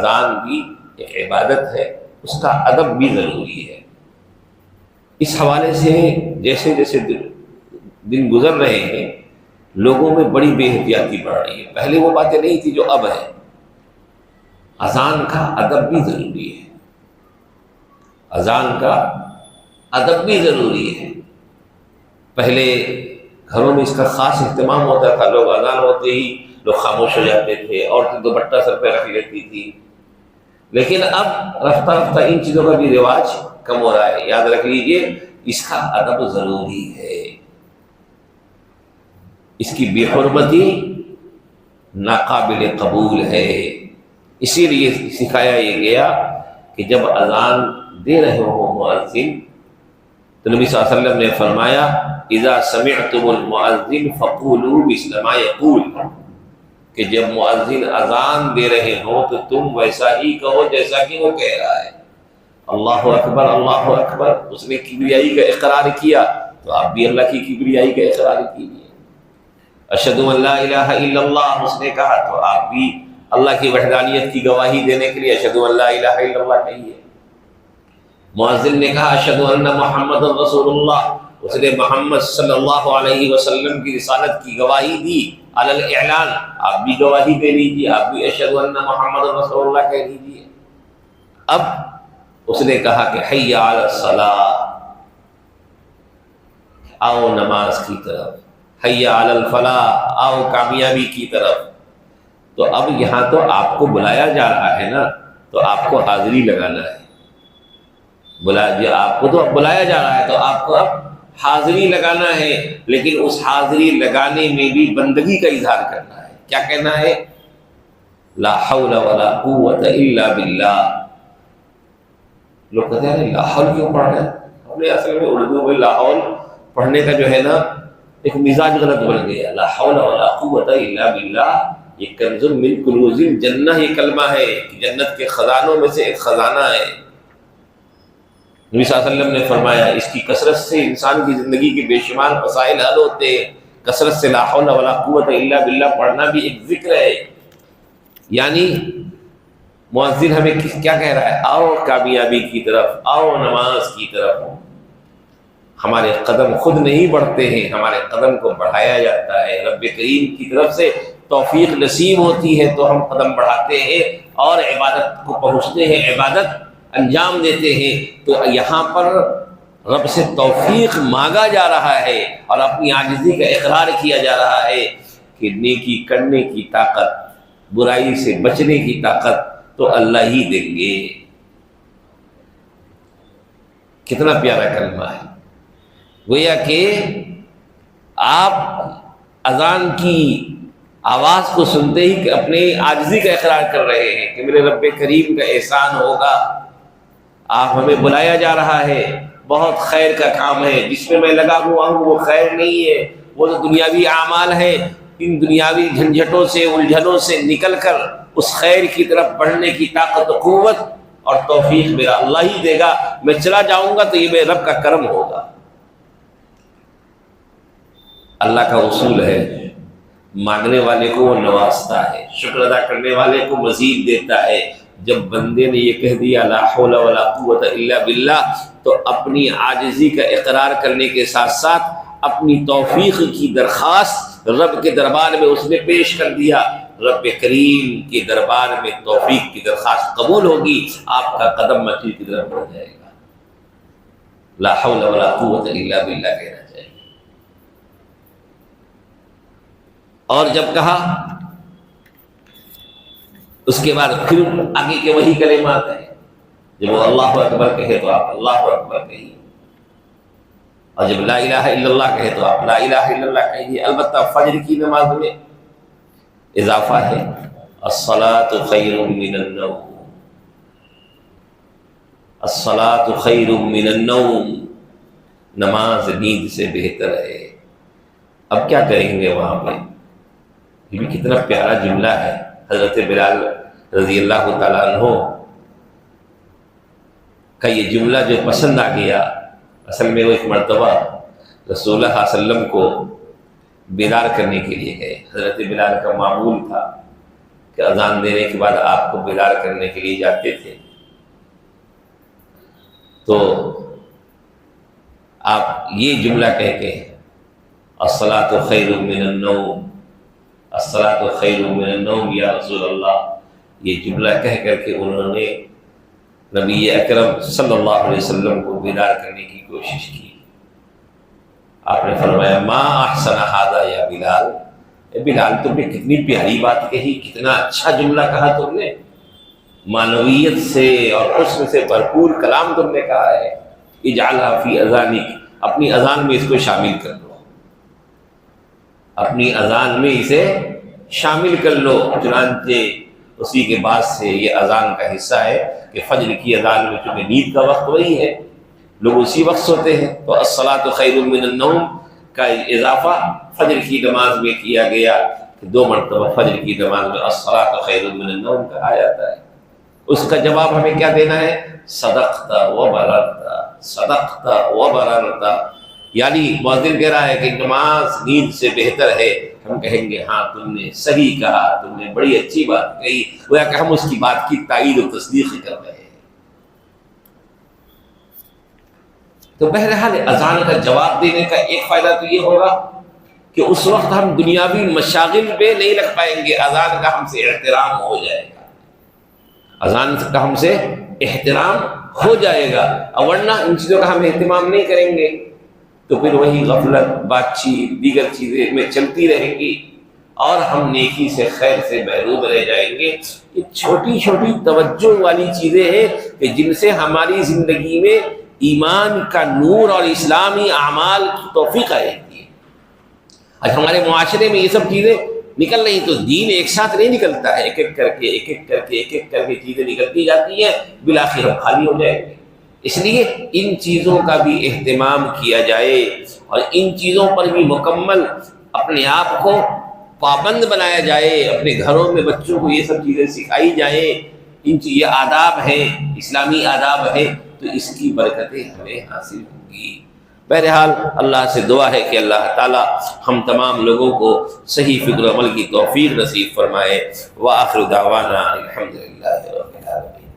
اذان بھی ایک عبادت ہے، اس کا ادب بھی ضروری ہے۔ اس حوالے سے جیسے جیسے دن گزر رہے ہیں لوگوں میں بڑی بے احتیاطی بڑھ رہی ہے۔ پہلے وہ باتیں نہیں تھی جو اب ہے۔ اذان کا ادب بھی ضروری ہے، اذان کا ادب بھی ضروری ہے۔ پہلے گھروں میں اس کا خاص اہتمام ہوتا تھا، لوگ اذان ہوتے ہی لوگ خاموش ہو جاتے تھے، عورتیں دوپٹہ سر پہ رکھ لیتی تھی۔ لیکن اب رفتہ رفتہ ان چیزوں کا بھی رواج کم ہو رہا ہے۔ یاد رکھ لیجئے اس کا ادب ضروری ہے، اس کی بے حرمتی ناقابل قبول ہے۔ اسی لیے سکھایا یہ گیا کہ جب اذان دے رہے ہو مؤذن تو نبی صلی اللہ علیہ وسلم نے فرمایا اذا سمعتم المؤذن فقولوا مثل ما يقول، کہ جب مؤذن اذان دے رہے ہوں تو تم ویسا ہی کہو جیسا کہ وہ کہہ رہا ہے۔ اللہ اکبر اللہ اکبر، اس نے کبریائی کا اقرار کیا تو آپ بھی اللہ کی کبریائی کا اقرار کیجیے۔ اشہد ان لا الہ الا اللہ اس نے کہا تو آپ بھی اللہ کی وحدانیت کی گواہی دینے کے لیے اشہد ان لا الہ الا اللہ کہیے۔ مؤذن نے کہا اشہد ان محمد رسول اللہ، اس نے محمد صلی اللہ علیہ وسلم کی رسالت کی گواہی دی علی الاعلان، آپ بھی گواہی دے لیجیے، آپ بھی اشہد ان محمد رسول اللہ کہہ لیجیے۔ اب اس نے کہا کہ حی علی الصلاۃ، آؤ نماز کی طرف، حی علی الفلاح، آؤ کامیابی کی طرف۔ تو اب یہاں تو آپ کو بلایا جا رہا ہے نا، تو آپ کو حاضری لگانا ہے۔ آپ کو تو اب بلایا جا رہا ہے تو آپ کو اب حاضری لگانا ہے، لیکن اس حاضری لگانے میں بھی بندگی کا اظہار کرنا ہے۔ کیا کہنا ہے؟ لا حول ولا قوت الا باللہ۔ لوگ کہتے ہیں لا حول کیوں پڑھ رہے ہیں؟ ہم نے اصل میں اردو میں لا حول پڑھنے کا جو ہے نا ایک مزاج غلط بن گیا۔ لا حول ولا قوت الا باللہ یہ کنز من کنوز الجنہ، یہ کلمہ ہے کہ جنت کے خزانوں میں سے ایک خزانہ ہے۔ نبی صلی اللہ علیہ وسلم نے فرمایا اس کی کثرت سے انسان کی زندگی کے بے شمار مسائل حل ہوتے ہیں۔ کثرت سے لا حول ولا قوت الا باللہ پڑھنا بھی ایک ذکر ہے۔ یعنی مؤذن ہمیں کیا کہہ رہا ہے؟ آؤ کامیابی کی طرف، آؤ نماز کی طرف۔ ہمارے قدم خود نہیں بڑھتے ہیں، ہمارے قدم کو بڑھایا جاتا ہے۔ رب کریم کی طرف سے توفیق نصیب ہوتی ہے تو ہم قدم بڑھاتے ہیں اور عبادت کو پہنچتے ہیں، عبادت انجام دیتے ہیں۔ تو یہاں پر رب سے توفیق مانگا جا رہا ہے اور اپنی عاجزی کا اقرار کیا جا رہا ہے کہ نیکی کرنے کی طاقت، برائی سے بچنے کی طاقت تو اللہ ہی دیں گے۔ کتنا پیارا کلمہ ہے۔ گویا کہ آپ اذان کی آواز کو سنتے ہی کہ اپنے عاجزی کا اقرار کر رہے ہیں کہ میرے رب کریم کا احسان ہوگا، آپ ہمیں بلایا جا رہا ہے، بہت خیر کا کام ہے، جس میں میں لگا ہوا ہوں وہ خیر نہیں ہے، وہ تو دنیاوی اعمال ہے۔ ان دنیاوی جھنجھٹوں سے الجھنوں سے نکل کر اس خیر کی طرف بڑھنے کی طاقت و قوت اور توفیق میرا اللہ ہی دے گا۔ میں چلا جاؤں گا تو یہ میرے رب کا کرم ہوگا۔ اللہ کا اصول ہے مانگنے والے کو وہ نوازتا ہے، شکر ادا کرنے والے کو مزید دیتا ہے۔ جب بندے نے یہ کہہ دیا لا حول ولا قوت الا باللہ تو اپنی عاجزی کا اقرار کرنے کے ساتھ ساتھ اپنی توفیق کی درخواست رب کے دربار میں اس نے پیش کر دیا۔ رب کریم کے دربار میں توفیق کی درخواست قبول ہوگی، آپ کا قدم مٹی کی طرف بڑھ جائے گا۔ لا حول ولا قوت الا باللہ کہنا چاہیے۔ اور جب کہا اس کے بعد پھر آگے کے وہی کلمات ہیں۔ جب وہ اللہ اکبر کہے تو آپ اللہ اکبر کہیے، اور جب لا الہ الا اللہ کہے تو آپ لا الہ الا اللہ کہیے۔ البتہ فجر کی نماز میں اضافہ ہے الصلاۃ خیر من النوم، الصلاۃ خیر من النوم، نماز نیند سے بہتر ہے۔ اب کیا کریں گے وہاں پہ؟ یہ بھی کتنا پیارا جملہ ہے۔ حضرت بلال رضی اللہ تعالیٰ عنہ کا یہ جملہ جو پسند آ گیا، اصل میں وہ ایک مرتبہ رسول اللہ صلی اللہ علیہ وسلم کو بیدار کرنے کے لیے گئے۔ حضرت بلال کا معمول تھا کہ کہ اذان دینے کے بعد آپ کو بیدار کرنے کے لیے جاتے تھے تو آپ یہ جملہ کہتے ہیں الصلاۃ خیر من النوم، الصلاۃ خیر من النوم یا رسول اللہ. یہ جملہ کہہ کر کے انہوں نے نبی اکرم صلی اللہ علیہ وسلم کو بیدار کرنے کی کوشش کی. آپ نے فرمایا ما احسن ھذا یا بلال، اے بلال تم نے کتنی پیاری بات کہی، کتنا اچھا جملہ کہا تم نے، معنویت سے اور حسن سے بھرپور کلام تم نے کہا ہے. اجعلھا فی اذانک، اپنی اذان میں اس کو شامل کر لو، اپنی اذان میں اسے شامل کر لو. چنانچہ اسی کے بعد سے یہ اذان کا حصہ ہے کہ فجر کی اذان میں چونکہ نیند کا وقت وہی ہے، لوگ اسی وقت سوتے ہیں، تو الصلاۃ خیر من النوم کا اضافہ فجر کی نماز میں کیا گیا کہ 2 مرتبہ فجر کی نماز میں الصلاۃ خیر من النوم کہا جاتا ہے. اس کا جواب ہمیں کیا دینا ہے؟ صدقت و بررت، صدقت و بررت. یعنی مؤذن کہہ رہا ہے کہ نماز نیند سے بہتر ہے. ہم کہیں گے ہاں تم نے صحیح کہا، تم نے بڑی اچھی بات کہی، گویا کہ ہم اس کی بات کی تائید و تصدیق کر رہے ہیں. تو بہرحال اذان کا جواب دینے کا ایک فائدہ تو یہ ہوگا کہ اس وقت ہم دنیاوی مشاغل پہ نہیں لگ پائیں گے، اذان کا ہم سے احترام ہو جائے گا، اذان کا ہم سے احترام ہو جائے گا. اور ورنہ ان چیزوں کا ہم اہتمام نہیں کریں گے تو پھر وہی غفلت، بات چیت، دیگر چیزیں میں چلتی رہیں گی اور ہم نیکی سے، خیر سے محروم رہ جائیں گے. یہ چھوٹی چھوٹی توجہ والی چیزیں ہیں کہ جن سے ہماری زندگی میں ایمان کا نور اور اسلامی اعمال کی توفیق آئے گی. آج ہمارے معاشرے میں یہ سب چیزیں نکل رہی تو دین ایک ساتھ نہیں نکلتا ہے، ایک ایک کر کے چیزیں نکلتی جاتی ہیں، بالآخر ہم خالی ہو جائیں گے. اس لیے ان چیزوں کا بھی اہتمام کیا جائے اور ان چیزوں پر بھی مکمل اپنے آپ کو پابند بنایا جائے. اپنے گھروں میں بچوں کو یہ سب چیزیں سکھائی جائیں. یہ آداب ہیں، اسلامی آداب ہیں، تو اس کی برکتیں ہمیں حاصل ہوں گی. بہرحال اللہ سے دعا ہے کہ اللہ تعالی ہم تمام لوگوں کو صحیح فکر و عمل کی توفیق نصیب فرمائے. وآخر دعوانا الحمدللہ رب العالمین.